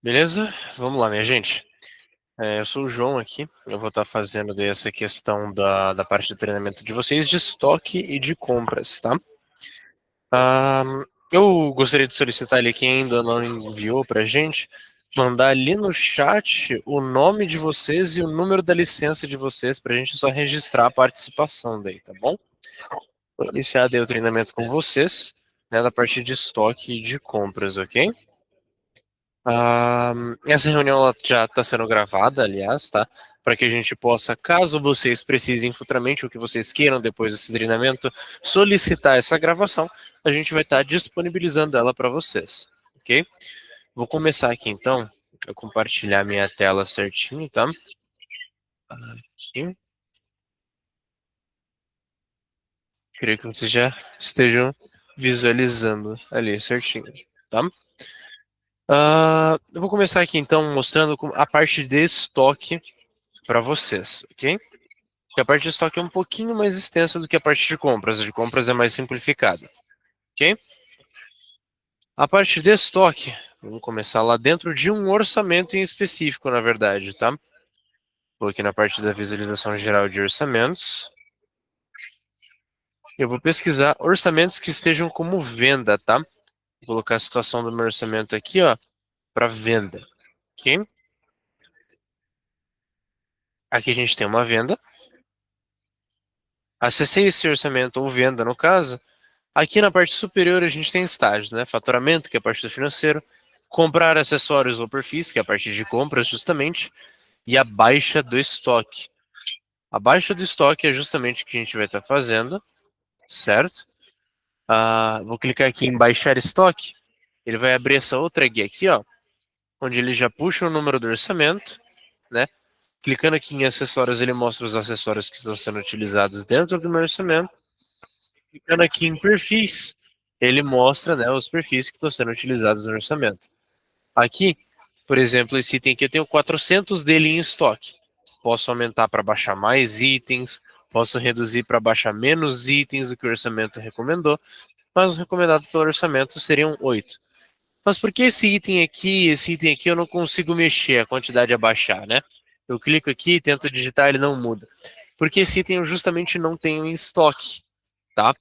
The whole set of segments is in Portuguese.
Beleza? Vamos lá, minha gente. Eu sou o João aqui. Eu vou estar fazendo daí essa questão da parte de treinamento de vocês de estoque e de compras, tá? Ah, eu gostaria de solicitar ali quem ainda não enviou pra gente, mandar ali no chat o nome de vocês e o número da licença de vocês pra gente só registrar a participação daí, tá bom? Vou iniciar daí o treinamento com vocês, né, da parte de estoque e de compras, ok? Ah, essa reunião ela já está sendo gravada, aliás, tá? Para que a gente possa, caso vocês precisem futuramente, o que vocês queiram depois desse treinamento, solicitar essa gravação, a gente vai estar disponibilizando ela para vocês, ok? Vou começar aqui então, a compartilhar minha tela certinho, tá? Aqui. Queria que vocês já estejam visualizando ali certinho, tá? Eu vou começar aqui então mostrando a parte de estoque para vocês, ok? Que a parte de estoque é um pouquinho mais extensa do que a parte de compras. A de compras é mais simplificada, ok? A parte de estoque, vamos começar lá dentro de um orçamento em específico, na verdade, tá? Vou aqui na parte da visualização geral de orçamentos. Eu vou pesquisar orçamentos que estejam como venda, tá? Vou colocar a situação do meu orçamento aqui, ó, para venda, ok? Aqui a gente tem uma venda. Acessei esse orçamento ou venda, no caso. Aqui na parte superior a gente tem estágios, né? Faturamento, que é a parte do financeiro, comprar acessórios ou perfis, que é a parte de compras justamente, e a baixa do estoque. A baixa do estoque é justamente o que a gente vai estar fazendo, certo? Vou clicar aqui em baixar estoque. Ele vai abrir essa outra guia aqui, ó, onde ele já puxa o número do orçamento, né? Clicando aqui em acessórios, ele mostra os acessórios que estão sendo utilizados dentro do meu orçamento. Clicando aqui em perfis, ele mostra, né, os perfis que estão sendo utilizados no orçamento. Aqui, por exemplo, esse item aqui eu tenho 400 dele em estoque. Posso aumentar para baixar mais itens, posso reduzir para baixar menos itens do que o orçamento recomendou, mas o recomendado pelo orçamento seriam 8. Mas por que esse item aqui eu não consigo mexer a quantidade a baixar, né? Eu clico aqui, tento digitar, ele não muda. Porque esse item eu justamente não tenho em estoque, tá?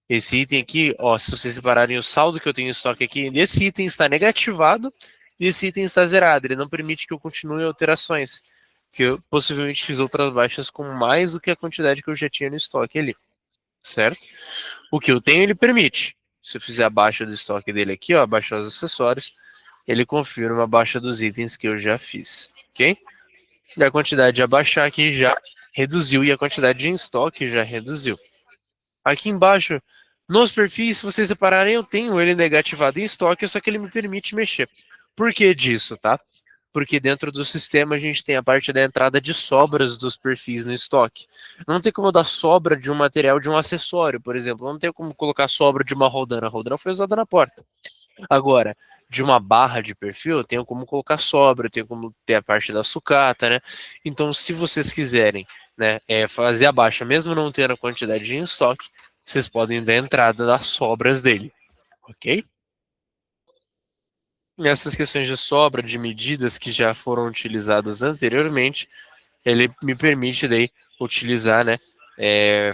Esse item aqui, ó, se vocês separarem o saldo que eu tenho em estoque aqui, esse item está negativado e esse item está zerado. Ele não permite que eu continue alterações, que eu possivelmente fiz outras baixas com mais do que a quantidade que eu já tinha no estoque ali, certo? O que eu tenho, ele permite. Se eu fizer a baixa do estoque dele aqui, ó, abaixar os acessórios, ele confirma a baixa dos itens que eu já fiz, ok? E a quantidade de abaixar aqui já reduziu e a quantidade de em estoque já reduziu. Aqui embaixo, nos perfis, se vocês repararem, eu tenho ele negativado em estoque, só que ele me permite mexer. Por que disso, tá? Porque dentro do sistema a gente tem a parte da entrada de sobras dos perfis no estoque. Não tem como dar sobra de um material de um acessório, por exemplo. Não tem como colocar sobra de uma roldana. A roldana foi usada na porta. Agora, de uma barra de perfil, eu tenho como colocar sobra, eu tenho como ter a parte da sucata, né? Então, se vocês quiserem, né, fazer a baixa, mesmo não tendo a quantidade de em estoque, vocês podem dar entrada das sobras dele, ok? Nessas questões de sobra, de medidas que já foram utilizadas anteriormente, ele me permite daí utilizar, né,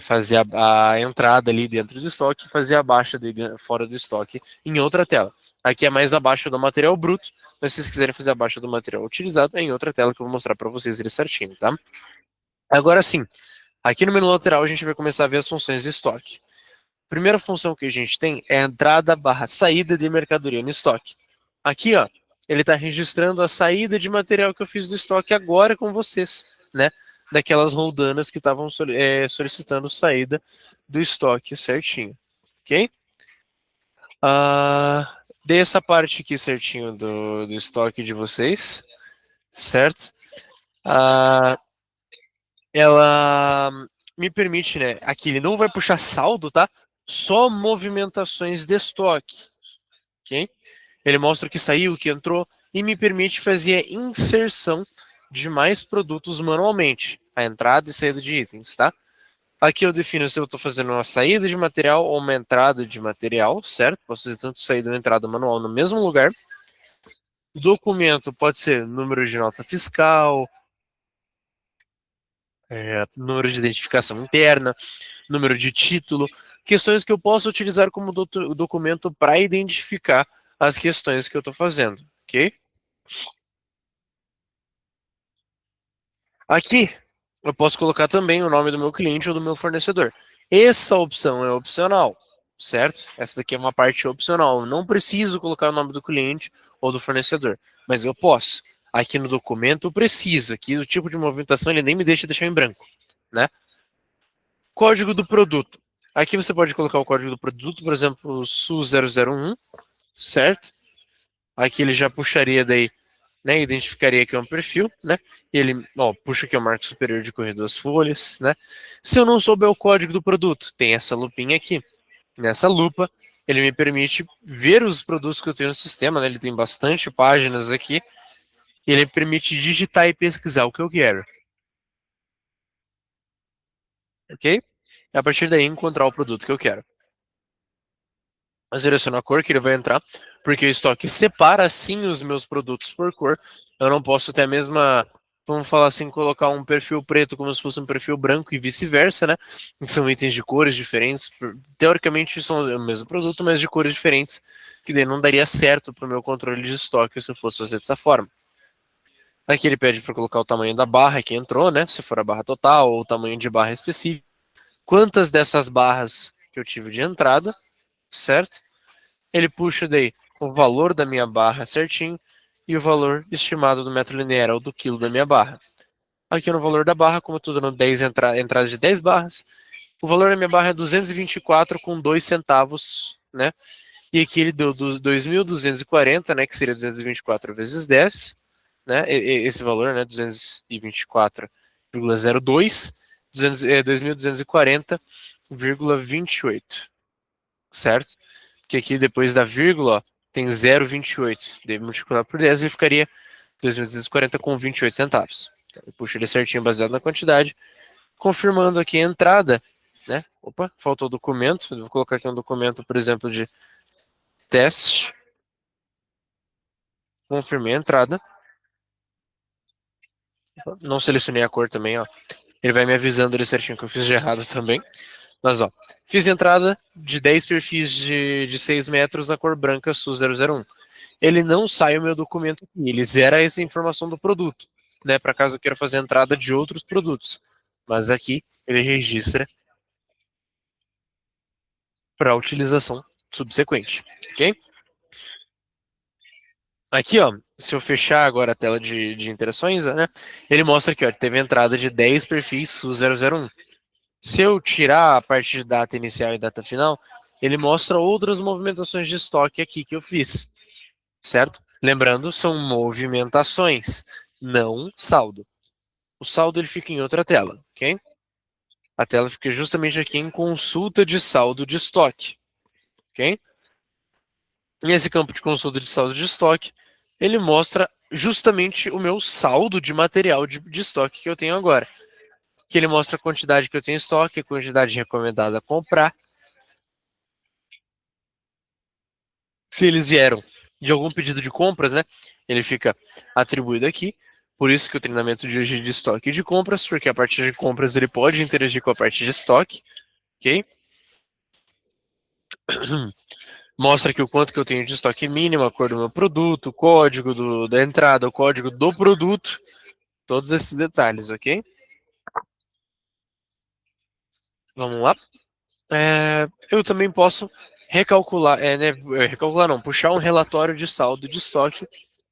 fazer a entrada ali dentro do estoque e fazer a baixa fora do estoque em outra tela. Aqui é mais abaixo do material bruto, mas se vocês quiserem fazer a baixa do material utilizado, é em outra tela que eu vou mostrar para vocês ele certinho, tá? Agora sim, aqui no menu lateral a gente vai começar a ver as funções de estoque. Primeira função que a gente tem é a entrada barra saída de mercadoria no estoque. Aqui, ó, ele está registrando a saída de material que eu fiz do estoque agora com vocês, né? Daquelas roldanas que estavam solicitando saída do estoque certinho, ok? Dei essa parte aqui certinho do estoque de vocês, certo? Ah, ela me permite, né? Aqui ele não vai puxar saldo, tá? Só movimentações de estoque, ok? Ele mostra o que saiu, o que entrou e me permite fazer a inserção de mais produtos manualmente, a entrada e saída de itens, tá? Aqui eu defino se eu estou fazendo uma saída de material ou uma entrada de material, certo? Posso fazer tanto saída ou entrada manual no mesmo lugar. Documento pode ser número de nota fiscal, número de identificação interna, número de título, questões que eu posso utilizar como documento para identificar as questões que eu estou fazendo, ok? Aqui eu posso colocar também o nome do meu cliente ou do meu fornecedor. Essa opção é opcional, certo? Essa daqui é uma parte opcional. Eu não preciso colocar o nome do cliente ou do fornecedor, mas eu posso. Aqui no documento eu preciso. Aqui o tipo de movimentação ele nem me deixar em branco, né? Código do produto. Aqui você pode colocar o código do produto, por exemplo, SU001, certo? Aqui ele já puxaria daí, né? Identificaria que é um perfil, né? E ele, ó, puxa aqui o marco superior de correr das folhas, né? Se eu não souber o código do produto, tem essa lupinha aqui. Nessa lupa, ele me permite ver os produtos que eu tenho no sistema, né? Ele tem bastante páginas aqui. E ele me permite digitar e pesquisar o que eu quero, ok? E a partir daí encontrar o produto que eu quero. Eu seleciono a cor que ele vai entrar, porque o estoque separa sim os meus produtos por cor. Eu não posso ter a mesma, vamos falar assim, colocar um perfil preto como se fosse um perfil branco e vice-versa, né? São itens de cores diferentes. Teoricamente são o mesmo produto, mas de cores diferentes, que daí não daria certo para o meu controle de estoque se eu fosse fazer dessa forma. Aqui ele pede para colocar o tamanho da barra que entrou, né? Se for a barra total ou o tamanho de barra específico. Quantas dessas barras que eu tive de entrada, certo? Ele puxa daí o valor da minha barra certinho e o valor estimado do metro linear, ou do quilo da minha barra. Aqui no valor da barra, como eu estou dando 10 entradas de 10 barras, o valor da minha barra é 224 com 2 centavos, né? E aqui ele deu 2.240, né? Que seria 224 vezes 10, né? Esse valor, né? 224,02, 2.240,28, certo? Que aqui depois da vírgula ó, tem 0,28. Deve multiplicar por 10 e ficaria 2.240 com 28 centavos. Então, eu puxo ele certinho baseado na quantidade, confirmando aqui a entrada, né? Opa, faltou o documento. Eu vou colocar aqui um documento, por exemplo, de teste. Confirmei a entrada. Não selecionei a cor também, ó. Ele vai me avisando ali certinho que eu fiz de errado também. Mas, ó, fiz entrada de 10 perfis de 6 metros na cor branca SU001. Ele não sai o meu documento aqui, ele zera essa informação do produto, né, para caso eu queira fazer entrada de outros produtos. Mas aqui ele registra para utilização subsequente, ok? Aqui, ó, se eu fechar agora a tela de interações, né, ele mostra aqui, ó, teve entrada de 10 perfis SU001. Se eu tirar a parte de data inicial e data final, ele mostra outras movimentações de estoque aqui que eu fiz, certo? Lembrando, são movimentações, não saldo. O saldo ele fica em outra tela, ok? A tela fica justamente aqui em consulta de saldo de estoque, ok? Nesse campo de consulta de saldo de estoque, ele mostra justamente o meu saldo de material de estoque que eu tenho agora. Que ele mostra a quantidade que eu tenho em estoque, a quantidade recomendada a comprar, se eles vieram de algum pedido de compras, né? Ele fica atribuído aqui. Por isso que o treinamento de hoje é de estoque e de compras, porque a partir de compras ele pode interagir com a parte de estoque, ok? Mostra aqui o quanto que eu tenho de estoque mínimo, a cor do meu produto, o código da entrada, o código do produto, todos esses detalhes, ok? Vamos lá. Eu também posso recalcular, recalcular não, puxar um relatório de saldo de estoque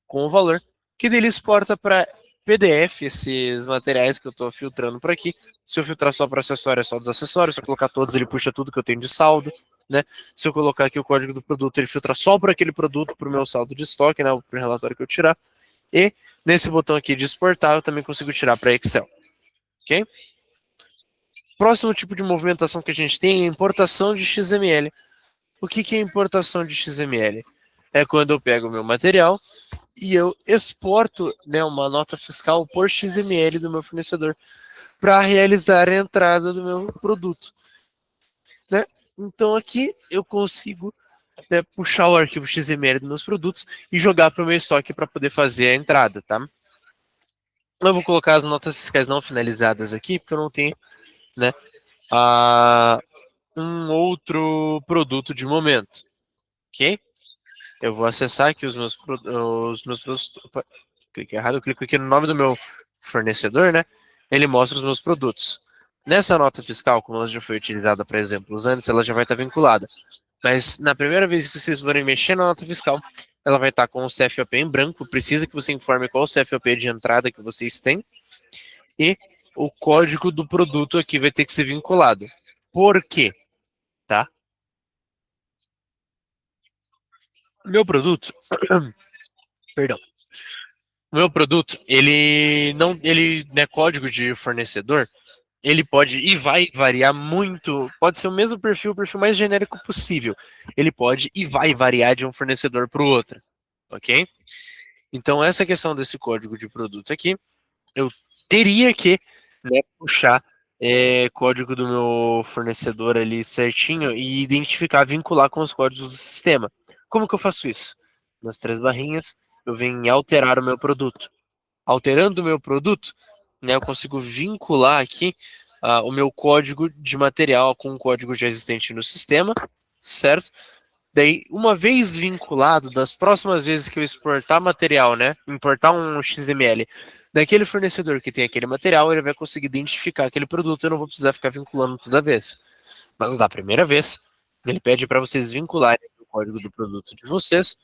com o valor, que dele exporta para PDF esses materiais que eu estou filtrando por aqui. Se eu filtrar só para acessórios, é só dos acessórios. Se eu colocar todos, ele puxa tudo que eu tenho de saldo, né? Se eu colocar aqui o código do produto, ele filtra só por aquele produto para o meu saldo de estoque, né? Para o relatório que eu tirar. E nesse botão aqui de exportar, eu também consigo tirar para Excel, ok? Próximo tipo de movimentação que a gente tem é a importação de XML. O que é importação de XML? É quando eu pego o meu material e eu exporto, né, uma nota fiscal por XML do meu fornecedor para realizar a entrada do meu produto, né? Então aqui eu consigo né, puxar o arquivo XML dos meus produtos e jogar para o meu estoque para poder fazer a entrada, tá? Eu vou colocar as notas fiscais não finalizadas aqui, porque eu não tenho, né, um outro produto de momento, ok? Eu vou acessar aqui os meus produtos. Opa, cliquei errado, eu clico aqui no nome do meu fornecedor, né? Ele mostra os meus produtos. Nessa nota fiscal, como ela já foi utilizada para exemplos antes, ela já vai estar vinculada. Mas na primeira vez que vocês forem mexer na nota fiscal, ela vai estar com o CFOP em branco. Precisa que você informe qual o CFOP de entrada que vocês têm. E o código do produto aqui vai ter que ser vinculado. Por quê? Tá? Meu produto, perdão. O meu produto, ele não, ele, né, código de fornecedor, ele pode e vai variar muito. Pode ser o mesmo perfil, o perfil mais genérico possível. Ele pode e vai variar de um fornecedor para o outro, ok? Então, essa questão desse código de produto aqui, eu teria que, né, puxar código do meu fornecedor ali certinho e identificar, vincular com os códigos do sistema. Como que eu faço isso? Nas três barrinhas, eu venho em alterar o meu produto. Alterando o meu produto, né, eu consigo vincular aqui o meu código de material com o código já existente no sistema, certo? Daí, uma vez vinculado, das próximas vezes que eu exportar material, né, importar um XML daquele fornecedor que tem aquele material, ele vai conseguir identificar aquele produto, eu não vou precisar ficar vinculando toda vez. Mas da primeira vez, ele pede para vocês vincularem o código do produto de vocês,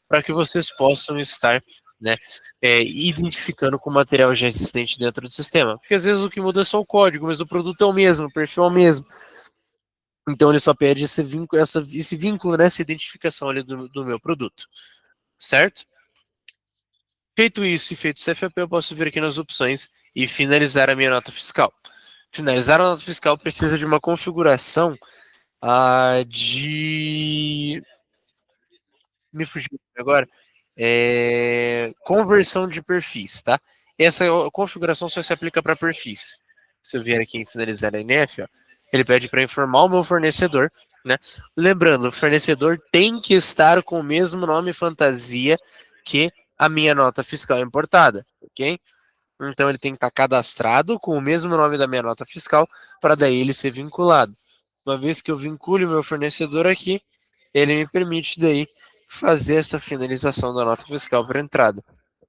para que vocês possam estar, né, identificando com o material já existente dentro do sistema. Porque às vezes o que muda é só o código, mas o produto é o mesmo, o perfil é o mesmo. Então ele só pede esse vínculo, né, essa identificação ali do meu produto, certo? Feito isso e feito o CFP, eu posso vir aqui nas opções e finalizar a minha nota fiscal. Finalizar a nota fiscal precisa de uma configuração de. Me fugiu agora. Conversão de perfis, tá? Essa configuração só se aplica para perfis. Se eu vier aqui em finalizar a NF, ó, ele pede para informar o meu fornecedor, né? Lembrando, o fornecedor tem que estar com o mesmo nome fantasia que a minha nota fiscal importada, ok? Então ele tem que estar cadastrado com o mesmo nome da minha nota fiscal para daí ele ser vinculado. Uma vez que eu vincule o meu fornecedor aqui, ele me permite daí fazer essa finalização da nota fiscal para entrada.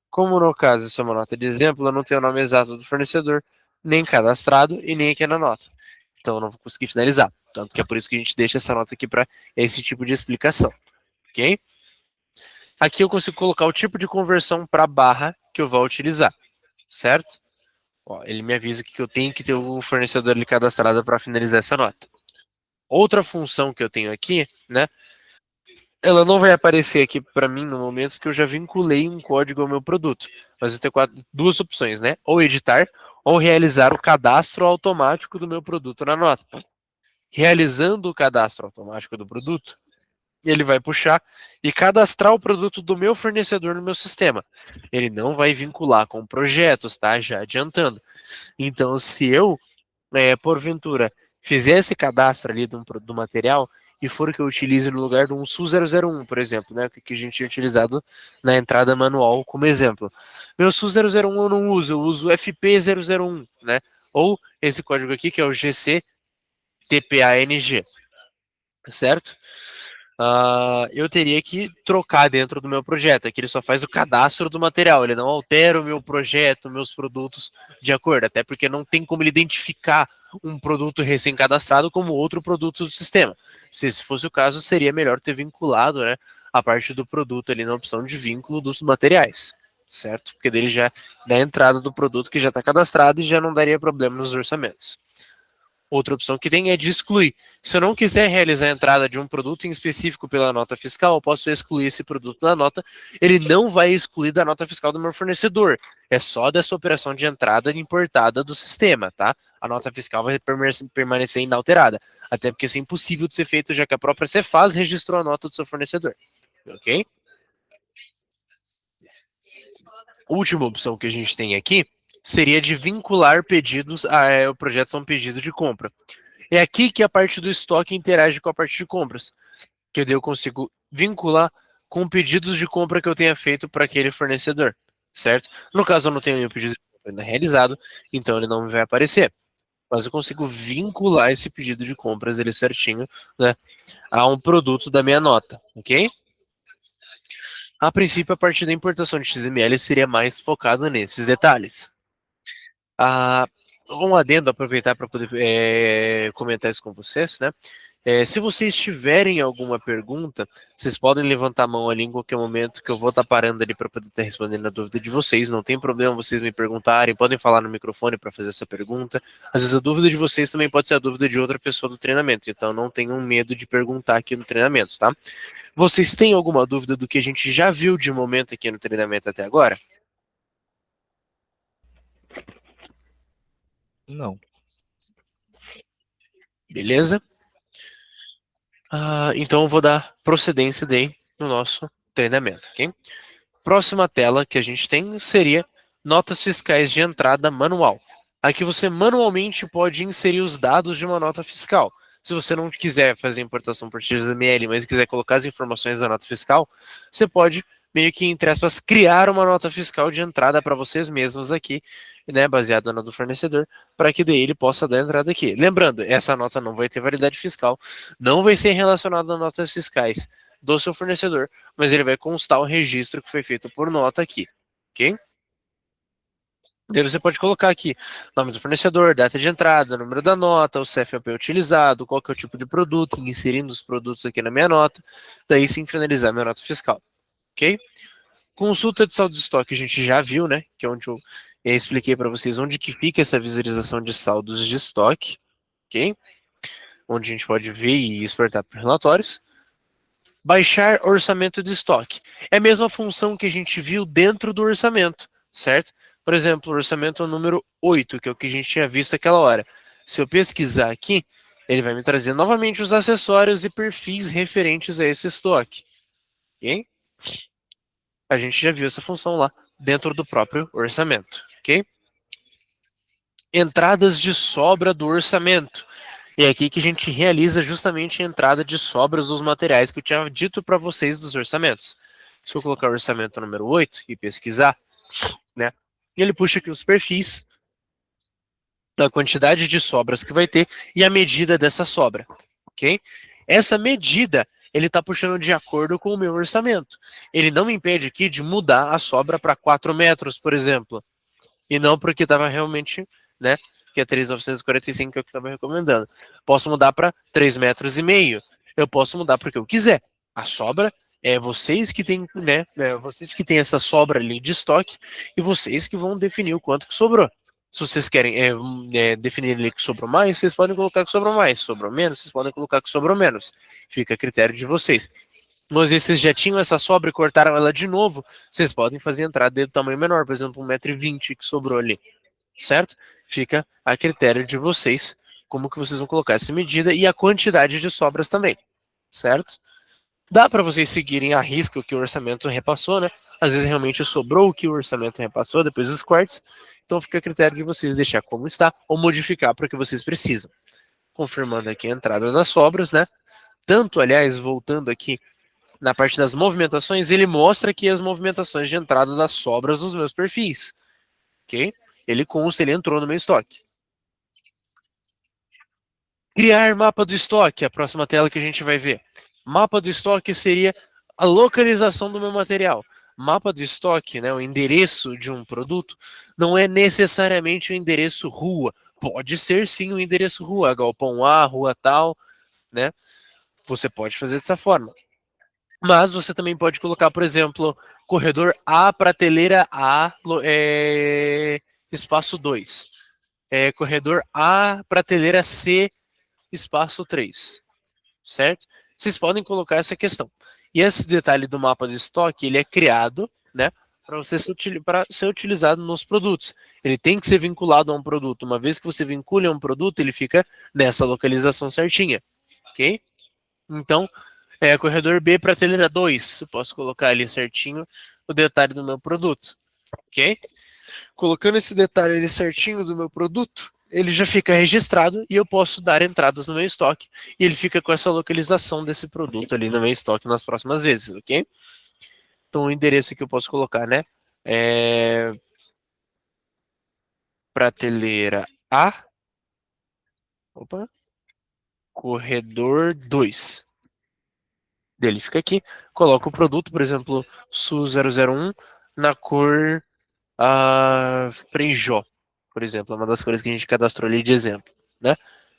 Como no caso isso é uma nota de exemplo, eu não tenho o nome exato do fornecedor, nem cadastrado e nem aqui na nota. Então eu não vou conseguir finalizar. Tanto que é por isso que a gente deixa essa nota aqui para esse tipo de explicação. Ok? Aqui eu consigo colocar o tipo de conversão para barra que eu vou utilizar. Certo? Ó, ele me avisa que eu tenho que ter o fornecedor ali cadastrado para finalizar essa nota. Outra função que eu tenho aqui, né? Ela não vai aparecer aqui para mim no momento porque eu já vinculei um código ao meu produto. Mas eu tenho duas opções, né? Ou editar ou realizar o cadastro automático do meu produto na nota. Realizando o cadastro automático do produto, ele vai puxar e cadastrar o produto do meu fornecedor no meu sistema. Ele não vai vincular com projetos, tá? Já adiantando. Então, se eu porventura, fizer esse cadastro ali do material e for que eu utilize no lugar de um SU001, por exemplo, né, que a gente tinha utilizado na entrada manual como exemplo. Meu SU001 eu não uso, eu uso FP001, né, ou esse código aqui que é o GCTPANG, certo? Eu teria que trocar dentro do meu projeto. Aqui ele só faz o cadastro do material, ele não altera o meu projeto, meus produtos de acordo, até porque não tem como ele identificar um produto recém-cadastrado como outro produto do sistema. Se esse fosse o caso, seria melhor ter vinculado, né, a parte do produto ali na opção de vínculo dos materiais, certo? Porque dele já dá a entrada do produto que já está cadastrado e já não daria problema nos orçamentos. Outra opção que tem é de excluir. Se eu não quiser realizar a entrada de um produto em específico pela nota fiscal, eu posso excluir esse produto da nota. Ele não vai excluir da nota fiscal do meu fornecedor. É só dessa operação de entrada importada do sistema, tá? A nota fiscal vai permanecer inalterada. Até porque isso é impossível de ser feito, já que a própria Cefaz registrou a nota do seu fornecedor. Ok? Última opção que a gente tem aqui seria de vincular pedidos o projeto a um pedido de compra. É aqui que a parte do estoque interage com a parte de compras. que daí eu consigo vincular com pedidos de compra que eu tenha feito para aquele fornecedor, certo? No caso, eu não tenho nenhum pedido de compra ainda realizado, então ele não me vai aparecer. Mas eu consigo vincular esse pedido de compras dele certinho, né, a um produto da minha nota, ok? A princípio, a partir da importação de XML seria mais focado nesses detalhes. Ah, um adendo, aproveitar para poder comentar isso com vocês, né? Se vocês tiverem alguma pergunta, vocês podem levantar a mão ali em qualquer momento que eu vou estar parando ali para poder estar respondendo a dúvida de vocês. Não tem problema vocês me perguntarem, podem falar no microfone para fazer essa pergunta. Às vezes a dúvida de vocês também pode ser a dúvida de outra pessoa do treinamento, então não tenham medo de perguntar aqui no treinamento, tá? Vocês têm alguma dúvida do que a gente já viu de momento aqui no treinamento até agora? Não. Beleza? Então eu vou dar procedência daí no nosso treinamento, ok? Próxima tela que a gente tem seria notas fiscais de entrada manual. Aqui você manualmente pode inserir os dados de uma nota fiscal. Se você não quiser fazer importação por XML, mas quiser colocar as informações da nota fiscal, você pode meio que, entre aspas, criar uma nota fiscal de entrada para vocês mesmos aqui, né, baseada na do fornecedor, para que daí ele possa dar entrada aqui. Lembrando, essa nota não vai ter validade fiscal, não vai ser relacionada a notas fiscais do seu fornecedor, mas ele vai constar o registro que foi feito por nota aqui, ok? Daí você pode colocar aqui nome do fornecedor, data de entrada, número da nota, o CFOP utilizado, qual que é o tipo de produto, inserindo os produtos aqui na minha nota, daí sim finalizar minha nota fiscal, ok? Consulta de saldo de estoque a gente já viu, né? Que é onde eu expliquei para vocês onde que fica essa visualização de saldos de estoque, ok? Onde a gente pode ver e exportar para relatórios. Baixar orçamento de estoque. É a mesma função que a gente viu dentro do orçamento, certo? Por exemplo, o orçamento número 8, que é o que a gente tinha visto aquela hora. Se eu pesquisar aqui, ele vai me trazer novamente os acessórios e perfis referentes a esse estoque. Ok? A gente já viu essa função lá dentro do próprio orçamento. Ok? Entradas de sobra do orçamento. É aqui que a gente realiza justamente a entrada de sobras dos materiais que eu tinha dito para vocês dos orçamentos. Se eu colocar o orçamento número 8 e pesquisar, né, ele puxa aqui os perfis, a quantidade de sobras que vai ter e a medida dessa sobra, ok? Essa medida ele está puxando de acordo com o meu orçamento. Ele não me impede aqui de mudar a sobra para 4 metros, por exemplo, e não porque estava realmente, né, que é 3.945 que é o que estava recomendando. Posso mudar para 3,5 metros. Eu posso mudar porque eu quiser. A sobra é vocês que têm, né, vocês que têm essa sobra ali de estoque e vocês que vão definir o quanto que sobrou. Se vocês querem definir ali que sobrou mais, vocês podem colocar que sobrou mais. Sobrou menos, vocês podem colocar que sobrou menos. Fica a critério de vocês. Mas se vocês já tinham essa sobra e cortaram ela de novo, vocês podem fazer entrada de tamanho menor, por exemplo, 1,20 m que sobrou ali, certo? Fica a critério de vocês como que vocês vão colocar essa medida e a quantidade de sobras também, certo? Dá para vocês seguirem a risca o que o orçamento repassou, né? Às vezes realmente sobrou o que o orçamento repassou depois dos cortes, então fica a critério de vocês deixar como está ou modificar para o que vocês precisam. Confirmando aqui a entrada das sobras, né? Tanto, aliás, voltando aqui na parte das movimentações, ele mostra aqui as movimentações de entrada das sobras dos meus perfis, ok? Ele consta, ele entrou no meu estoque. Criar mapa do estoque, a próxima tela que a gente vai ver. Mapa do estoque seria a localização do meu material. Mapa do estoque, né, o endereço de um produto, não é necessariamente o endereço rua. Pode ser sim o endereço rua, galpão A, rua tal, né? Você pode fazer dessa forma. Mas você também pode colocar, por exemplo, corredor A, prateleira A, espaço 2. Corredor A, prateleira C, espaço 3. Certo? Vocês podem colocar essa questão. E esse detalhe do mapa de estoque, ele é criado, né, para ser utilizado nos produtos. Ele tem que ser vinculado a um produto. Uma vez que você vincula a um produto, ele fica nessa localização certinha. Ok? Então, corredor B, prateleira 2. Eu posso colocar ali certinho o detalhe do meu produto. Ok? Colocando esse detalhe ali certinho do meu produto, ele já fica registrado e eu posso dar entradas no meu estoque e ele fica com essa localização desse produto ali no meu estoque nas próximas vezes, ok? Então o endereço que eu posso colocar, né? É prateleira A, opa, corredor 2. Dele fica aqui, coloco o produto, por exemplo, SU001 na cor Freijó, por exemplo, é uma das cores que a gente cadastrou ali de exemplo, né?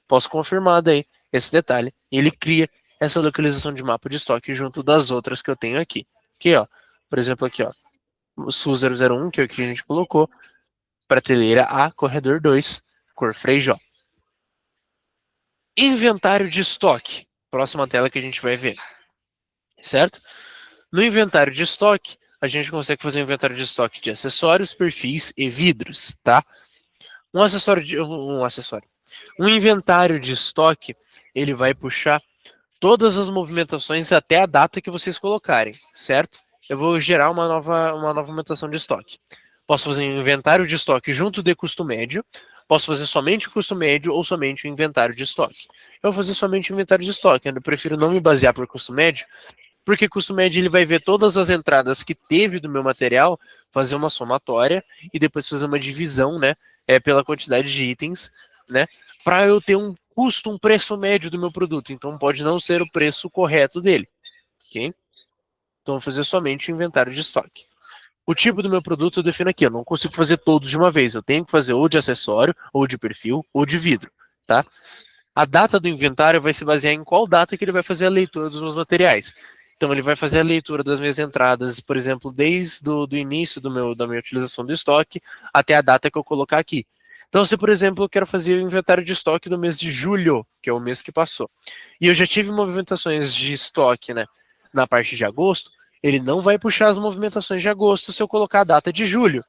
Posso confirmar daí esse detalhe. E ele cria essa localização de mapa de estoque junto das outras que eu tenho aqui. Aqui, ó, por exemplo, aqui, ó, o SU001, que é o que a gente colocou, prateleira A, corredor 2, cor Freijó. Inventário de estoque, próxima tela que a gente vai ver, certo? No inventário de estoque, a gente consegue fazer um inventário de estoque de acessórios, perfis e vidros, tá? Um inventário de estoque, ele vai puxar todas as movimentações até a data que vocês colocarem, certo? Eu vou gerar uma nova movimentação de estoque. Posso fazer um inventário de estoque junto de custo médio, posso fazer somente o custo médio ou somente o inventário de estoque. Eu vou fazer somente o inventário de estoque, eu prefiro não me basear por custo médio, porque custo médio ele vai ver todas as entradas que teve do meu material, fazer uma somatória e depois fazer uma divisão, né, pela quantidade de itens, né, para eu ter um custo, um preço médio do meu produto. Então pode não ser o preço correto dele, ok? Então vou fazer somente o inventário de estoque. O tipo do meu produto eu defino aqui, eu não consigo fazer todos de uma vez, eu tenho que fazer ou de acessório, ou de perfil, ou de vidro, tá? A data do inventário vai se basear em qual data que ele vai fazer a leitura dos meus materiais. Então ele vai fazer a leitura das minhas entradas, por exemplo, desde o início da minha utilização do estoque até a data que eu colocar aqui. Então, se, por exemplo, eu quero fazer o inventário de estoque do mês de julho, que é o mês que passou, e eu já tive movimentações de estoque, né, na parte de agosto, ele não vai puxar as movimentações de agosto se eu colocar a data de julho,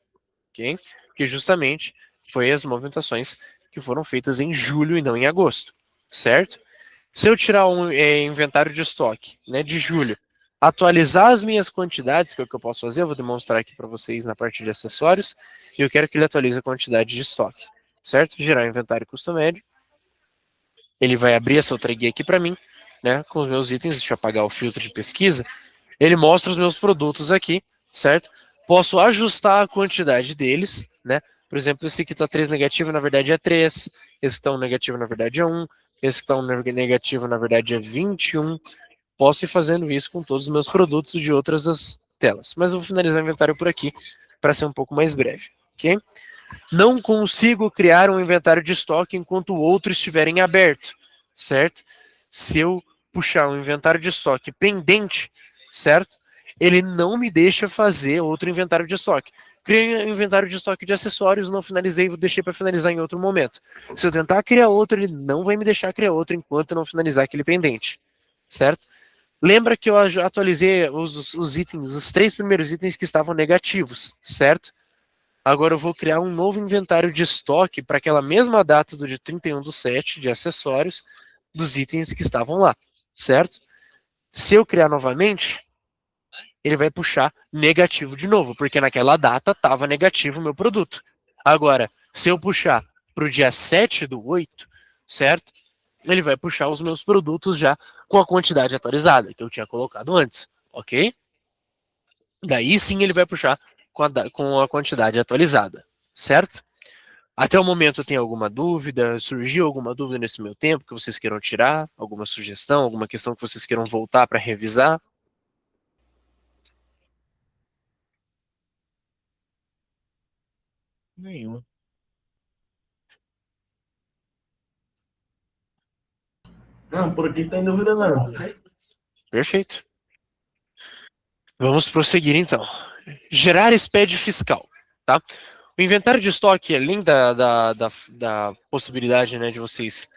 ok? Porque justamente foi as movimentações que foram feitas em julho e não em agosto, certo? Se eu tirar um inventário de estoque, né, de julho, atualizar as minhas quantidades, que é o que eu posso fazer, eu vou demonstrar aqui para vocês na parte de acessórios, e eu quero que ele atualize a quantidade de estoque, certo? Gerar um inventário custo médio, ele vai abrir essa outra guia aqui para mim, né, com os meus itens, deixa eu apagar o filtro de pesquisa, ele mostra os meus produtos aqui, certo? Posso ajustar a quantidade deles, né? Por exemplo, esse aqui está 3 negativo, na verdade é 3. Esse que está um negativo, na verdade é 1. Esse que está um negativo, na verdade é 21. Posso ir fazendo isso com todos os meus produtos de outras as telas. Mas eu vou finalizar o inventário por aqui, para ser um pouco mais breve, ok? Não consigo criar um inventário de estoque enquanto o outro estiver em aberto, certo? Se eu puxar um inventário de estoque pendente, certo? Ele não me deixa fazer outro inventário de estoque. Criei um inventário de estoque de acessórios, não finalizei, deixei para finalizar em outro momento. Se eu tentar criar outro, ele não vai me deixar criar outro enquanto eu não finalizar aquele pendente, certo? Lembra que eu atualizei os itens, os 3 primeiros itens que estavam negativos, certo? Agora eu vou criar um novo inventário de estoque para aquela mesma data do dia 31/7 de acessórios dos itens que estavam lá, certo? Se eu criar novamente, ele vai puxar negativo de novo, porque naquela data estava negativo o meu produto. Agora, se eu puxar para o dia 7/8, certo? Ele vai puxar os meus produtos já com a quantidade atualizada que eu tinha colocado antes, ok? Daí sim ele vai puxar com a quantidade atualizada, certo? Até o momento tem alguma dúvida? Surgiu alguma dúvida nesse meu tempo que vocês queiram tirar? Alguma sugestão? Alguma questão que vocês queiram voltar para revisar? Nenhuma. Não, por aqui está em dúvida não. Perfeito. Vamos prosseguir então. Gerar SPED fiscal, tá? O inventário de estoque, além da possibilidade, né, de vocês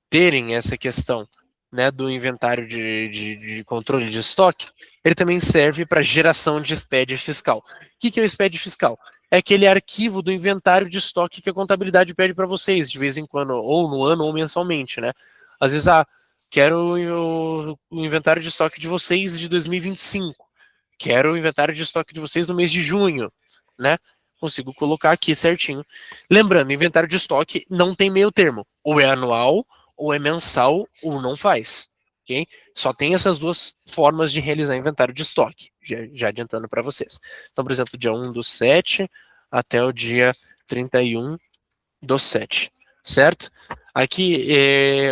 terem essa questão, né, do inventário de controle de estoque, ele também serve para geração de SPED fiscal. O que é o SPED fiscal? É aquele arquivo do inventário de estoque que a contabilidade pede para vocês, de vez em quando, ou no ano ou mensalmente, né? Às vezes, quero o inventário de estoque de vocês de 2025, quero o inventário de estoque de vocês no mês de junho, né? consigo colocar aqui certinho. Lembrando, inventário de estoque não tem meio termo. Ou é anual, ou é mensal, ou não faz. Ok? Só tem essas duas formas de realizar inventário de estoque, já adiantando para vocês. Então, por exemplo, dia 1/7 até o dia 31/7, certo? Aqui,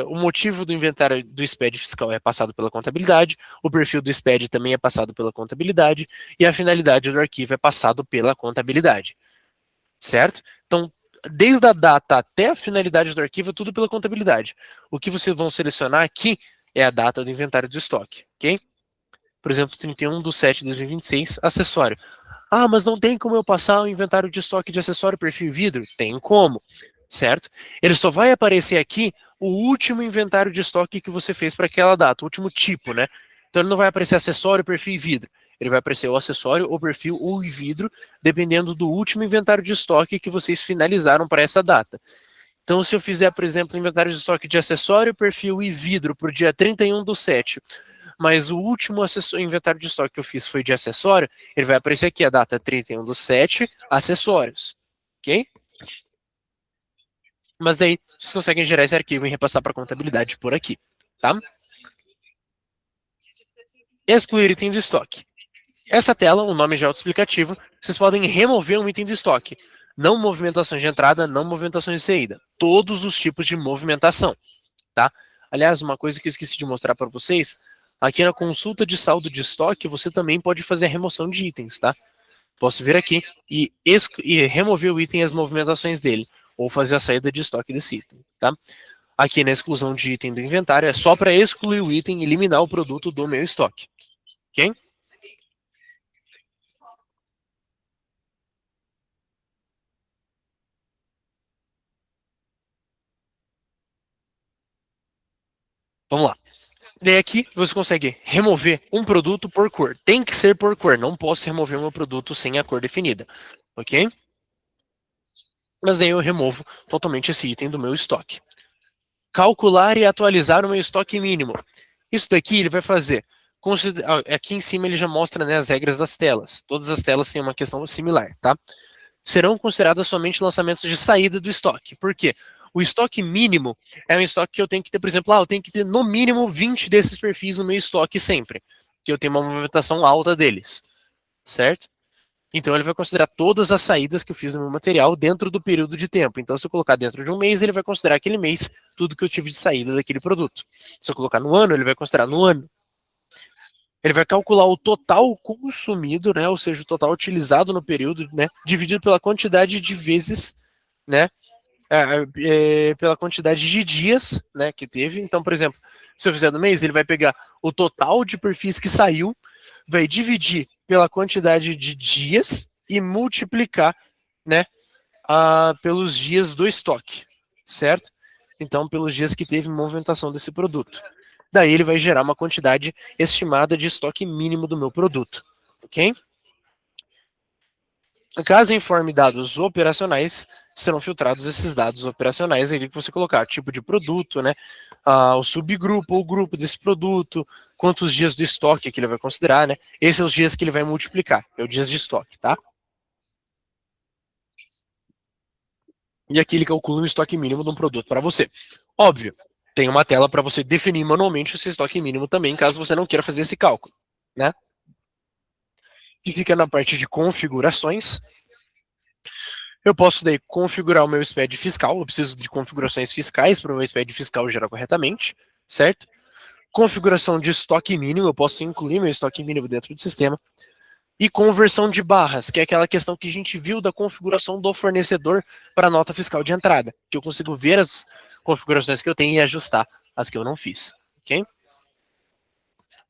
o motivo do inventário do SPED fiscal é passado pela contabilidade, o perfil do SPED também é passado pela contabilidade, e a finalidade do arquivo é passado pela contabilidade, certo? Então, desde a data até a finalidade do arquivo, é tudo pela contabilidade. O que vocês vão selecionar aqui é a data do inventário do estoque, ok? Por exemplo, 31/7/2026, acessório. Ah, mas não tem como eu passar o inventário de estoque de acessório perfil e vidro? Tem como, certo? Ele só vai aparecer aqui o último inventário de estoque que você fez para aquela data, o último tipo, né? Então ele não vai aparecer acessório, perfil e vidro. Ele vai aparecer o acessório, o perfil ou o vidro, dependendo do último inventário de estoque que vocês finalizaram para essa data. Então, se eu fizer, por exemplo, inventário de estoque de acessório, perfil e vidro para o dia 31/7, mas o último inventário de estoque que eu fiz foi de acessório, ele vai aparecer aqui a data 31/7, acessórios, ok? Mas daí vocês conseguem gerar esse arquivo e repassar para a contabilidade por aqui, tá? Excluir itens de estoque. Essa tela, o nome já é autoexplicativo, vocês podem remover um item de estoque. Não movimentações de entrada, não movimentações de saída. Todos os tipos de movimentação, tá? Aliás, uma coisa que eu esqueci de mostrar para vocês, aqui na consulta de saldo de estoque, você também pode fazer a remoção de itens, tá? Posso vir aqui e remover o item e as movimentações dele, ou fazer a saída de estoque desse item, tá? Aqui na exclusão de item do inventário é só para excluir o item e eliminar o produto do meu estoque, ok? Vamos lá. Daí aqui você consegue remover um produto por cor. Tem que ser por cor, não posso remover meu produto sem a cor definida, ok? Mas daí eu removo totalmente esse item do meu estoque. Calcular e atualizar o meu estoque mínimo. Isso daqui ele vai fazer. Aqui em cima ele já mostra, né, as regras das telas. Todas as telas têm uma questão similar, tá? Serão consideradas somente lançamentos de saída do estoque. Por quê? O estoque mínimo é um estoque que eu tenho que ter, por exemplo, eu tenho que ter no mínimo 20 desses perfis no meu estoque sempre, que eu tenho uma movimentação alta deles, certo? Então ele vai considerar todas as saídas que eu fiz no meu material dentro do período de tempo. Então, se eu colocar dentro de um mês, ele vai considerar aquele mês tudo que eu tive de saída daquele produto. Se eu colocar no ano, ele vai considerar no ano. Ele vai calcular o total consumido, né? Ou seja, o total utilizado no período, né? Dividido pela quantidade de vezes, né? Pela quantidade de dias, né? Que teve. Então, por exemplo, se eu fizer no mês, ele vai pegar o total de perfis que saiu, vai dividir pela quantidade de dias e multiplicar, né? Pelos dias do estoque, certo? Então, pelos dias que teve movimentação desse produto. Daí ele vai gerar uma quantidade estimada de estoque mínimo do meu produto, ok? Caso informe dados operacionais, serão filtrados esses dados operacionais ali que você colocar, tipo de produto, né? O subgrupo ou grupo desse produto, quantos dias do estoque que ele vai considerar, né? Esses são os dias que ele vai multiplicar, é o dias de estoque, tá? E aqui ele calcula o estoque mínimo de um produto para você. Óbvio, tem uma tela para você definir manualmente o seu estoque mínimo também, caso você não queira fazer esse cálculo, né? Que fica na parte de configurações. Eu posso daí configurar o meu SPED fiscal, eu preciso de configurações fiscais para o meu SPED fiscal gerar corretamente, certo? Configuração de estoque mínimo, eu posso incluir meu estoque mínimo dentro do sistema. E conversão de barras, que é aquela questão que a gente viu da configuração do fornecedor para a nota fiscal de entrada, que eu consigo ver as configurações que eu tenho e ajustar as que eu não fiz, ok?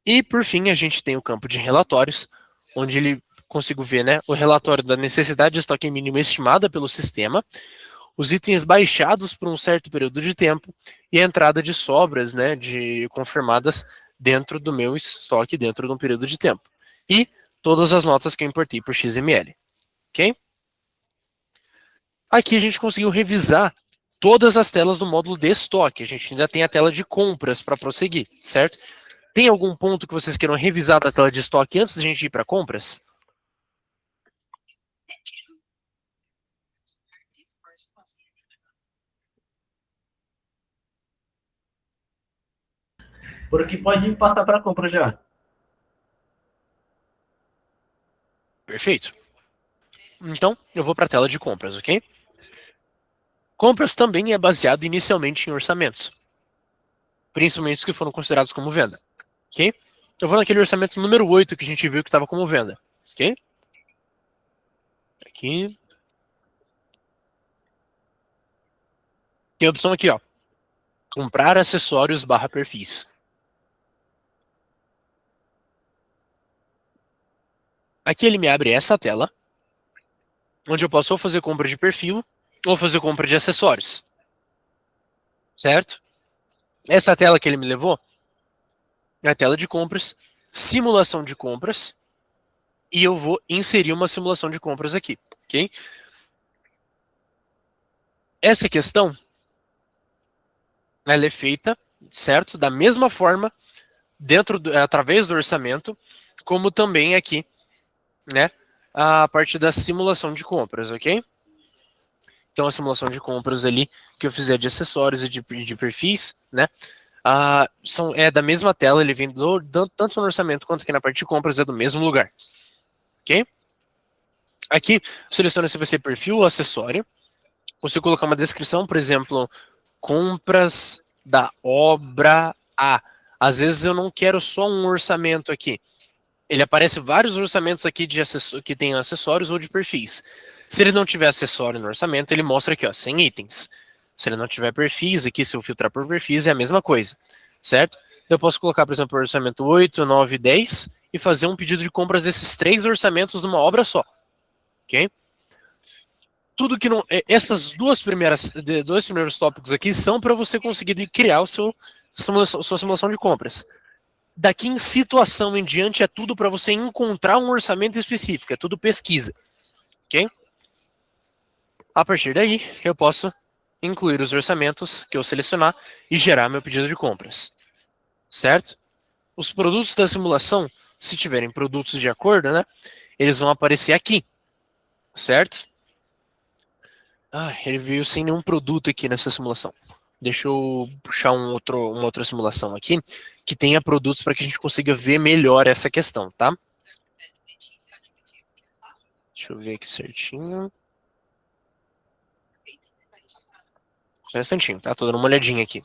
E por fim, a gente tem o campo de relatórios, onde ele consigo ver, né, o relatório da necessidade de estoque mínimo estimada pelo sistema, os itens baixados por um certo período de tempo e a entrada de sobras, né, de confirmadas dentro do meu estoque dentro de um período de tempo. E todas as notas que eu importei por XML, ok? Aqui a gente conseguiu revisar todas as telas do módulo de estoque. A gente ainda tem a tela de compras para prosseguir, certo? Tem algum ponto que vocês queiram revisar da tela de estoque antes da gente ir para compras? Porque pode passar para compra já. Perfeito. Então, eu vou para a tela de compras, ok? Compras também é baseado inicialmente em orçamentos, principalmente os que foram considerados como venda, ok? Eu vou naquele orçamento número 8 que a gente viu que estava como venda, ok? Aqui. Tem a opção aqui, ó. Comprar acessórios barra perfis. Aqui ele me abre essa tela, onde eu posso ou fazer compra de perfil ou fazer compra de acessórios, certo? Essa tela que ele me levou é a tela de compras, simulação de compras, e eu vou inserir uma simulação de compras aqui, ok? Essa questão, ela é feita, certo? Da mesma forma, através do orçamento, como também aqui, né? A parte da simulação de compras, ok? Então, a simulação de compras ali que eu fizer de acessórios e de perfis, né? É da mesma tela, ele vem tanto no orçamento quanto aqui na parte de compras, é do mesmo lugar, ok? Aqui, seleciona se vai ser perfil ou acessório. Você colocar uma descrição, por exemplo, compras da obra A. Às vezes eu não quero só um orçamento aqui. Ele aparece vários orçamentos aqui que tem acessórios ou de perfis. Se ele não tiver acessório no orçamento, ele mostra aqui, ó, 100 itens. Se ele não tiver perfis, aqui se eu filtrar por perfis é a mesma coisa, certo? Eu posso colocar, por exemplo, o orçamento 8, 9, 10 e fazer um pedido de compras desses 3 orçamentos numa obra só, ok? Tudo que não. Essas dois primeiros tópicos aqui são para você conseguir criar sua simulação de compras. Daqui em situação em diante é tudo para você encontrar um orçamento específico, é tudo pesquisa, ok? A partir daí, eu posso incluir os orçamentos que eu selecionar e gerar meu pedido de compras, certo? Os produtos da simulação, se tiverem produtos de acordo, né, eles vão aparecer aqui, certo? Ele veio sem nenhum produto aqui nessa simulação. Deixa eu puxar uma outra simulação aqui que tenha produtos para que a gente consiga ver melhor essa questão, tá? Deixa eu ver aqui certinho. Só um instantinho, tá? Tô dando uma olhadinha aqui.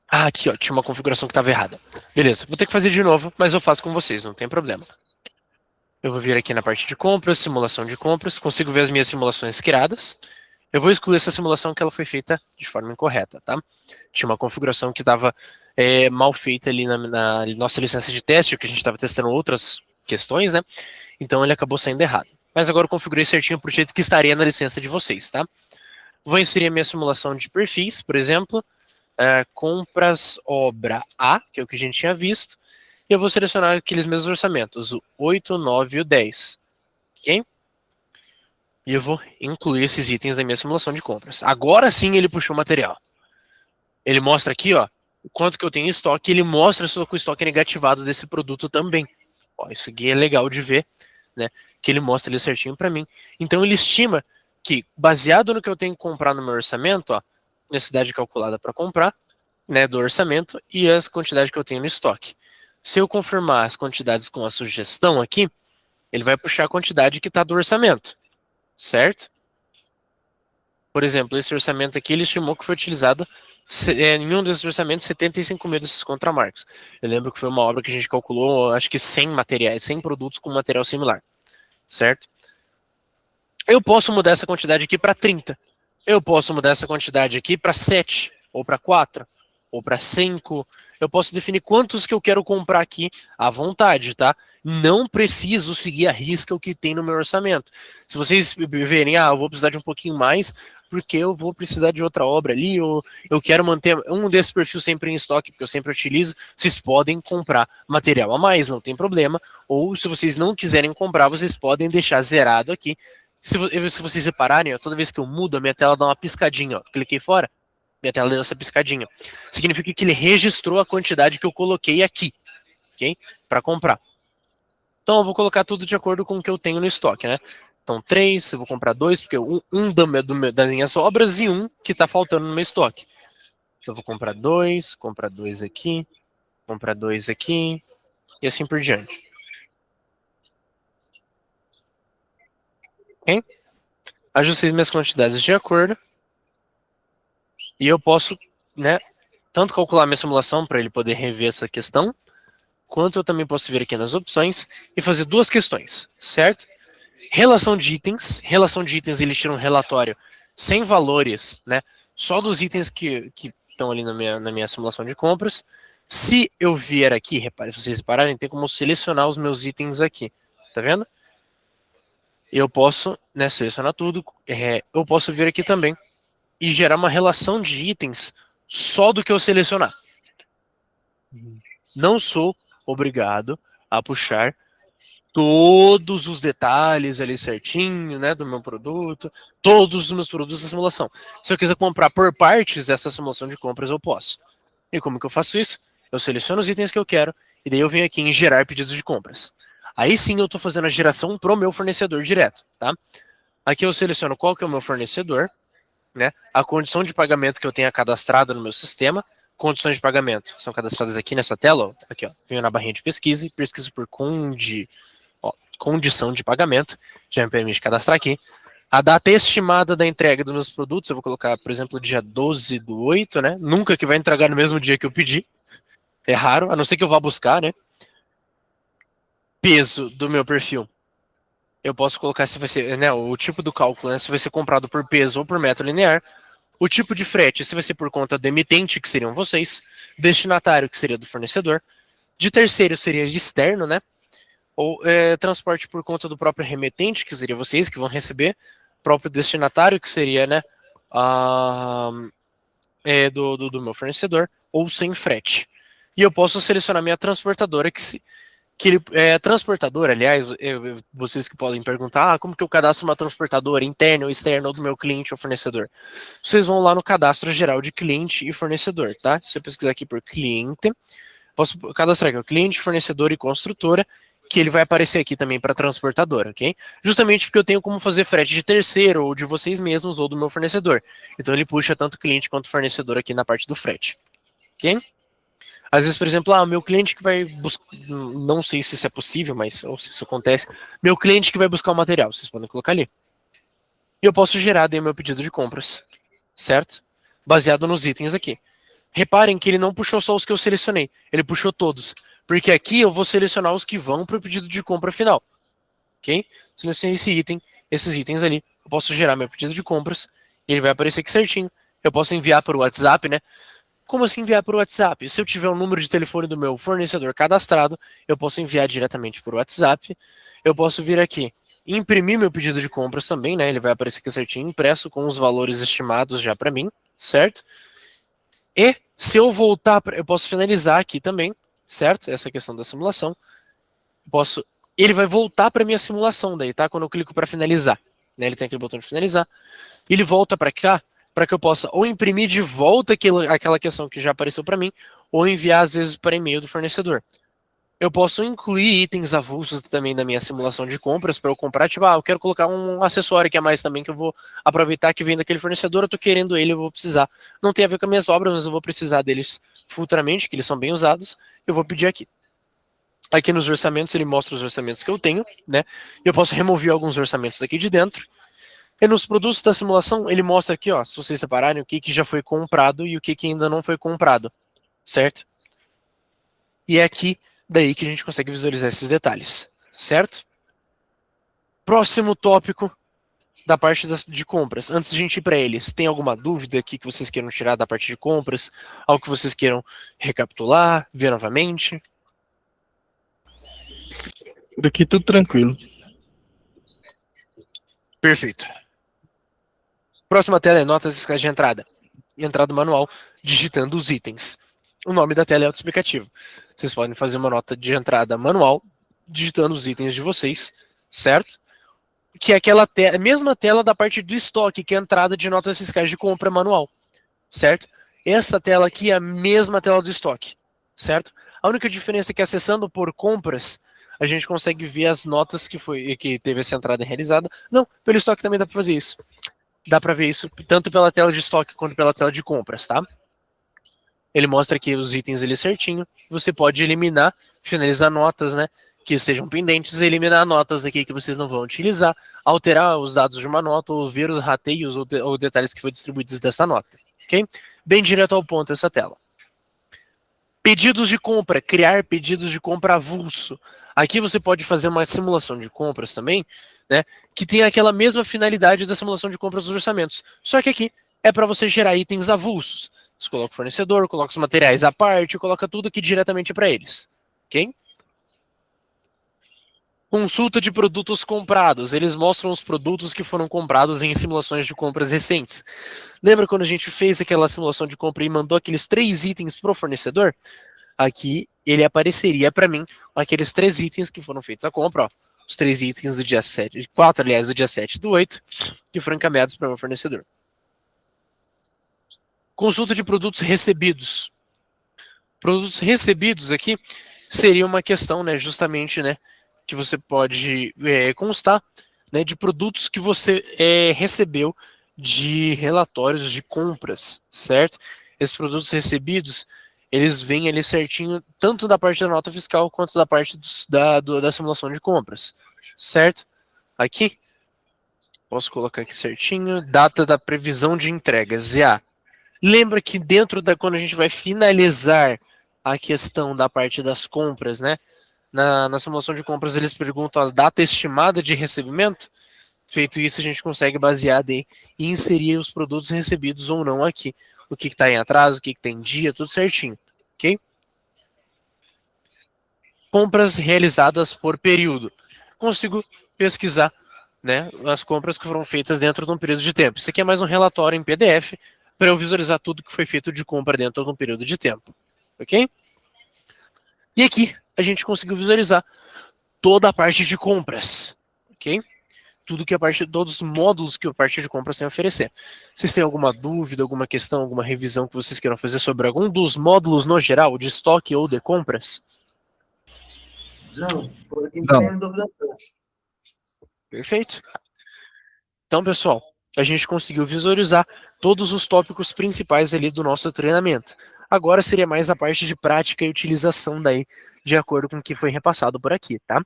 Aqui, ó, tinha uma configuração que estava errada. Beleza, vou ter que fazer de novo, mas eu faço com vocês, não tem problema. Eu vou vir aqui na parte de compras, simulação de compras, consigo ver as minhas simulações criadas. Eu vou excluir essa simulação que ela foi feita de forma incorreta, tá? Tinha uma configuração que estava mal feita ali na nossa licença de teste, que a gente estava testando outras questões, né? Então ele acabou saindo errado. Mas agora eu configurei certinho pro jeito que estaria na licença de vocês, tá? Vou inserir a minha simulação de perfis, por exemplo, compras obra A, que é o que a gente tinha visto, e eu vou selecionar aqueles mesmos orçamentos, o 8, 9 e o 10, ok? E eu vou incluir esses itens na minha simulação de compras. Agora sim ele puxou o material. Ele mostra aqui, ó, o quanto que eu tenho em estoque, e ele mostra se eu estou com o estoque negativado desse produto também. Ó, isso aqui é legal de ver, né? Que ele mostra ele certinho para mim. Então ele estima que, baseado no que eu tenho que comprar no meu orçamento, ó, necessidade calculada para comprar, né, do orçamento e as quantidades que eu tenho no estoque. Se eu confirmar as quantidades com a sugestão aqui, ele vai puxar a quantidade que está do orçamento, certo? Por exemplo, esse orçamento aqui, ele estimou que foi utilizado em um desses orçamentos 75 mil desses contramarcos. Eu lembro que foi uma obra que a gente calculou, acho que 100 materiais, 100 produtos com material similar, certo? Eu posso mudar essa quantidade aqui para 30. Eu posso mudar essa quantidade aqui para 7 ou para 4 ou para 5. Eu posso definir quantos que eu quero comprar aqui à vontade, tá? Não preciso seguir a risca o que tem no meu orçamento. Se vocês verem, eu vou precisar de um pouquinho mais, porque eu vou precisar de outra obra ali, ou eu quero manter um desses perfis sempre em estoque, porque eu sempre utilizo, vocês podem comprar material a mais, não tem problema. Ou se vocês não quiserem comprar, vocês podem deixar zerado aqui, Se vocês repararem, ó, toda vez que eu mudo, a minha tela dá uma piscadinha. Ó. Cliquei fora, minha tela deu essa piscadinha. Significa que ele registrou a quantidade que eu coloquei aqui, ok? Para comprar. Então eu vou colocar tudo de acordo com o que eu tenho no estoque, né? Então 3, eu vou comprar 2, porque das minhas obras e um que está faltando no meu estoque. Então eu vou comprar 2 aqui, comprar 2 aqui, e assim por diante. Ok? Ajustei minhas quantidades de acordo. E eu posso, né, tanto calcular minha simulação para ele poder rever essa questão, quanto eu também posso vir aqui nas opções e fazer duas questões, certo? Relação de itens ele tira um relatório sem valores, né? Só dos itens que estão ali na minha simulação de compras. Se eu vier aqui, se vocês repararem, tem como selecionar os meus itens aqui, tá vendo? Eu posso, né, selecionar tudo, eu posso vir aqui também e gerar uma relação de itens só do que eu selecionar. Não sou obrigado a puxar todos os detalhes ali certinho, né, do meu produto, todos os meus produtos da simulação. Se eu quiser comprar por partes dessa simulação de compras, eu posso. E como que eu faço isso? Eu seleciono os itens que eu quero e daí eu venho aqui em gerar pedidos de compras. Aí sim eu estou fazendo a geração pro meu fornecedor direto, tá? Aqui eu seleciono qual que é o meu fornecedor, né? A condição de pagamento que eu tenha cadastrado no meu sistema. Condições de pagamento são cadastradas aqui nessa tela, ó. Aqui, ó. Venho na barrinha de pesquisa e pesquiso por condição de pagamento, já me permite cadastrar aqui. A data estimada da entrega dos meus produtos, eu vou colocar, por exemplo, dia 12/8, né? Nunca que vai entregar no mesmo dia que eu pedi. É raro, a não ser que eu vá buscar, né? Peso do meu perfil. Eu posso colocar se vai ser, né, o tipo do cálculo, né, se vai ser comprado por peso ou por metro linear. O tipo de frete, se vai ser por conta do emitente, que seriam vocês. Destinatário, que seria do fornecedor. De terceiro, seria de externo, né? Ou transporte por conta do próprio remetente, que seria vocês que vão receber, próprio destinatário, que seria, né, do meu fornecedor, ou sem frete. E eu posso selecionar minha transportadora, transportadora, aliás, vocês que podem perguntar, como que eu cadastro uma transportadora interna ou externa ou do meu cliente ou fornecedor? Vocês vão lá no cadastro geral de cliente e fornecedor, tá? Se eu pesquisar aqui por cliente, posso cadastrar aqui o cliente, fornecedor e construtora, que ele vai aparecer aqui também para transportadora, ok? Justamente porque eu tenho como fazer frete de terceiro, ou de vocês mesmos, ou do meu fornecedor. Então ele puxa tanto cliente quanto fornecedor aqui na parte do frete, ok? Às vezes, por exemplo, o meu cliente que vai buscar, não sei se isso é possível, mas ou se isso acontece, meu cliente que vai buscar o material, vocês podem colocar ali. E eu posso gerar daí o meu pedido de compras, certo? Baseado nos itens aqui. Reparem que ele não puxou só os que eu selecionei, ele puxou todos. Porque aqui eu vou selecionar os que vão para o pedido de compra final. Ok? Selecionei esses itens ali. Eu posso gerar meu pedido de compras. E ele vai aparecer aqui certinho. Eu posso enviar para o WhatsApp, né? Como assim enviar para o WhatsApp? Se eu tiver o número de telefone do meu fornecedor cadastrado, eu posso enviar diretamente por WhatsApp. Eu posso vir aqui, imprimir meu pedido de compras também, né? Ele vai aparecer aqui certinho, impresso com os valores estimados já para mim, certo? E se eu voltar, eu posso finalizar aqui também, certo? Essa questão da simulação. Ele vai voltar para minha simulação daí, tá? Quando eu clico para finalizar, né? Ele tem aquele botão de finalizar. Ele volta para cá para que eu possa ou imprimir de volta aquela questão que já apareceu para mim, ou enviar às vezes para e-mail do fornecedor. Eu posso incluir itens avulsos também na minha simulação de compras para eu comprar, tipo, eu quero colocar um acessório que é mais também que eu vou aproveitar que vem daquele fornecedor, eu tô querendo ele, eu vou precisar. Não tem a ver com as minhas obras, mas eu vou precisar deles futuramente, que eles são bem usados, eu vou pedir aqui. Aqui nos orçamentos ele mostra os orçamentos que eu tenho, né? Eu posso remover alguns orçamentos daqui de dentro. E nos produtos da simulação, ele mostra aqui, ó, se vocês separarem, o que já foi comprado e o que ainda não foi comprado, certo? E é aqui daí que a gente consegue visualizar esses detalhes, certo? Próximo tópico da parte de compras. Antes de a gente ir para eles, tem alguma dúvida aqui que vocês queiram tirar da parte de compras? Algo que vocês queiram recapitular, ver novamente? Por aqui tudo tranquilo. Perfeito. Próxima tela é notas fiscais de entrada. Entrada manual, digitando os itens. O nome da tela é autoexplicativo. Vocês podem fazer uma nota de entrada manual, digitando os itens de vocês, certo? que é aquela mesma tela da parte do estoque, que é a entrada de notas fiscais de compra manual, certo? Essa tela aqui é a mesma tela do estoque, certo? A única diferença é que acessando por compras, a gente consegue ver as notas que teve essa entrada realizada. Não, pelo estoque também dá para fazer isso. Dá para ver isso tanto pela tela de estoque quanto pela tela de compras, tá? Ele mostra aqui os itens ali certinho. Você pode eliminar, finalizar notas, né? Que estejam pendentes, eliminar notas aqui que vocês não vão utilizar, alterar os dados de uma nota ou ver os rateios ou detalhes que foram distribuídos dessa nota, ok? Bem direto ao ponto essa tela. Pedidos de compra, criar pedidos de compra avulso. Aqui você pode fazer uma simulação de compras também, né? Que tem aquela mesma finalidade da simulação de compras dos orçamentos. Só que aqui é para você gerar itens avulsos. Você coloca o fornecedor, coloca os materiais à parte, coloca tudo aqui diretamente para eles, ok? Consulta de produtos comprados. Eles mostram os produtos que foram comprados em simulações de compras recentes. Lembra quando a gente fez aquela simulação de compra e mandou aqueles 3 itens para o fornecedor? Aqui ele apareceria para mim aqueles 3 itens que foram feitos a compra, ó. Os 3 itens do dia 7, 4, aliás, do dia 7/8, que foram encaminhados para o meu fornecedor. Consulta de produtos recebidos. Produtos recebidos aqui seria uma questão, né, justamente, né, que você pode constar, né, de produtos que você recebeu de relatórios de compras, certo? Esses produtos recebidos, eles vêm ali certinho, tanto da parte da nota fiscal quanto da parte da simulação de compras, certo? Aqui, posso colocar aqui certinho, data da previsão de entrega, ZA. Lembra que dentro da quando a gente vai finalizar a questão da parte das compras, né? Na simulação de compras eles perguntam a data estimada de recebimento. Feito isso, a gente consegue basear daí e inserir os produtos recebidos ou não aqui. O que está em atraso, o que está em dia, tudo certinho, ok? Compras realizadas por período. Consigo pesquisar, né, as compras que foram feitas dentro de um período de tempo. Isso aqui é mais um relatório em PDF para eu visualizar tudo que foi feito de compra dentro de um período de tempo, ok? E aqui a gente conseguiu visualizar toda a parte de compras, ok? Tudo que a parte, todos os módulos que a parte de compras tem a oferecer. Vocês têm alguma dúvida, alguma questão, alguma revisão que vocês queiram fazer sobre algum dos módulos no geral, de estoque ou de compras? Não, por aqui não Não. tenho dúvida. Perfeito. Então, pessoal, a gente conseguiu visualizar todos os tópicos principais ali do nosso treinamento. Agora seria mais a parte de prática e utilização daí, de acordo com o que foi repassado por aqui, tá?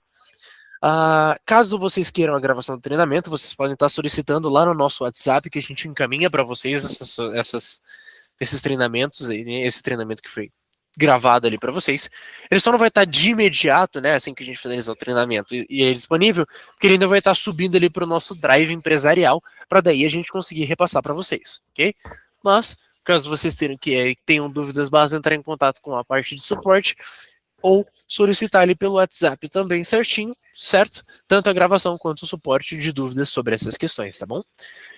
Caso vocês queiram a gravação do treinamento, vocês podem estar solicitando lá no nosso WhatsApp, que a gente encaminha para vocês esses treinamentos, aí, né, esse treinamento que foi gravado ali para vocês. Ele só não vai estar de imediato, né, assim que a gente finalizar o treinamento e é disponível, porque ele ainda vai estar subindo ali para o nosso drive empresarial, para daí a gente conseguir repassar para vocês, ok? Mas, caso vocês tenham dúvidas, basta entrar em contato com a parte de suporte ou solicitar ali pelo WhatsApp também certinho, certo? Tanto a gravação quanto o suporte de dúvidas sobre essas questões, tá bom?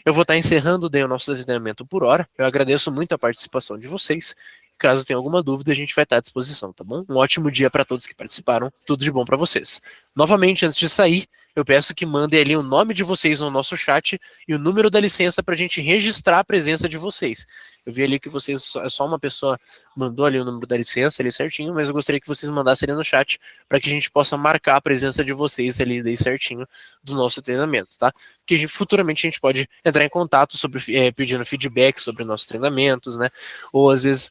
Eu vou estar encerrando daí o nosso treinamento por hora. Eu agradeço muito a participação de vocês. Caso tenha alguma dúvida, a gente vai estar à disposição, tá bom? Um ótimo dia para todos que participaram. Tudo de bom para vocês. Novamente, antes de sair, eu peço que mandem ali o nome de vocês no nosso chat e o número da licença para a gente registrar a presença de vocês. Eu vi ali que vocês, só uma pessoa mandou ali o número da licença ali certinho, mas eu gostaria que vocês mandassem ali no chat para que a gente possa marcar a presença de vocês ali daí certinho do nosso treinamento, tá? Que futuramente a gente pode entrar em contato sobre pedindo feedback sobre nossos treinamentos, né? Ou às vezes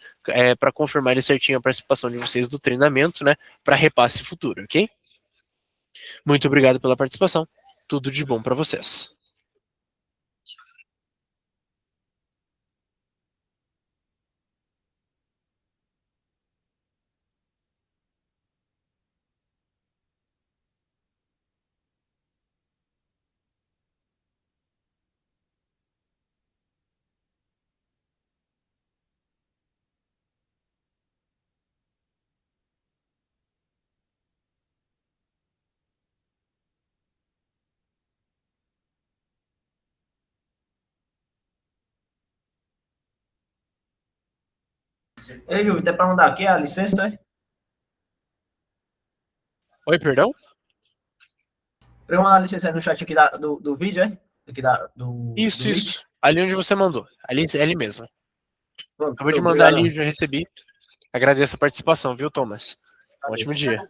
para confirmar ali certinho a participação de vocês do treinamento, né? Para repasse futuro, ok? Muito obrigado pela participação. Tudo de bom para vocês. Ei, Viu, até para mandar aqui a licença, né? Oi, perdão? Pra eu mandar a licença aí no chat aqui do vídeo, é? Aqui do Isso, do Meet. isso. Ali onde você mandou. Ali mesmo. Pronto, Eu vou te show, mandar obrigado. ali, já recebi. Agradeço a participação, viu, Thomas? Ótimo dia.